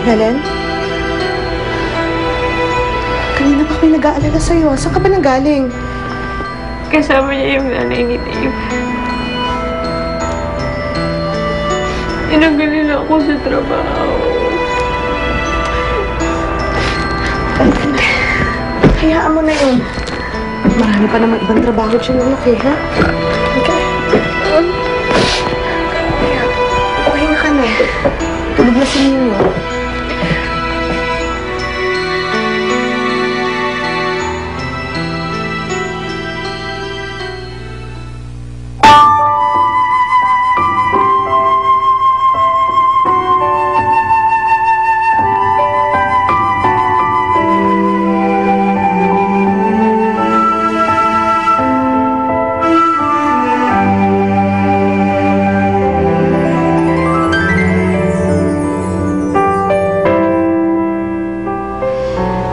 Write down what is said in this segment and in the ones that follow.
Helen? Kanina pa kami nag-aalala sa'yo. Saan ka ba nanggaling? Kasama niya yung nanay ni Dave. Tinanggal nila ako sa trabaho. Hayaan mo na yun. Marami pa naman ibang trabaho dyan, anak eh, ha? Okay. Okay na ka na. Tulog na si Nino.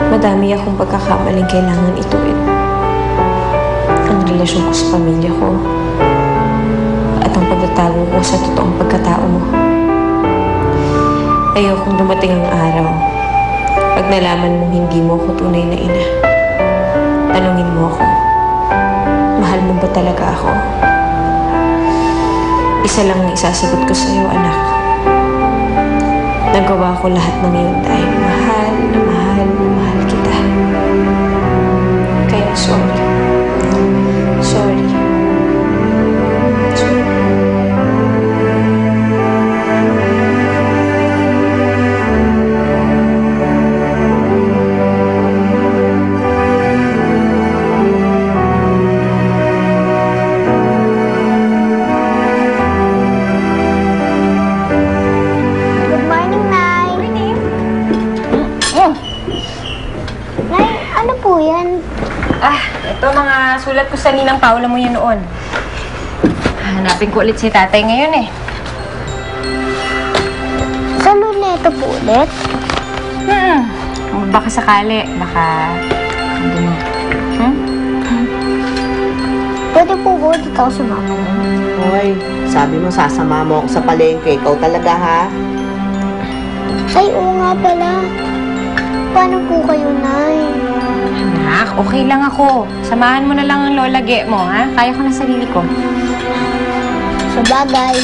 Madami akong pagkakamaling kailangan ituwid. Ang relasyon ko sa pamilya ko at ang pagtatago ko sa totoong pagkatao mo. Ayokong dumating ang araw pag nalaman mong hindi mo ako tunay na ina. Tanungin mo ako, mahal mo ba talaga ako? Isa lang ang isasagot ko sa iyo, anak. Nagawa ko lahat ng iyon dahil mahal na mahal na mahal kita. Kaya sorry. Sorry. Sorry. Ito mga sulat ko sa Ninang Paula mo yan noon. Hanapin ko ulit si tatay ngayon eh. Sa luneta po ulit? Baka sakali. Baka... Hindi mo. Pwede po ba dito ako sumama? Hoy, sabi mo sasama mo ako sa palengke. Ikaw talaga, ha? Ay, oo nga pala. Paano po kayo, Nay? Anak, okay lang ako. Samahan mo na lang ang lola Ge mo, ha? Kaya ko na sarili ko. Sa bagay,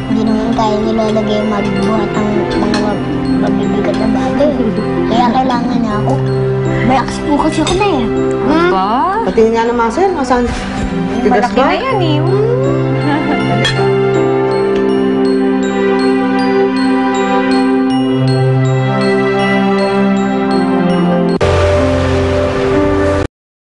hindi naman kaya ni Lola Ge magbuhat ang mga mabibigat na bagay. Kaya kailangan niya ako. Malakas po kasi ako na eh. Ba? Patingin nga naman, sir. Masaan? Tigas Malaki ba? na yan eh.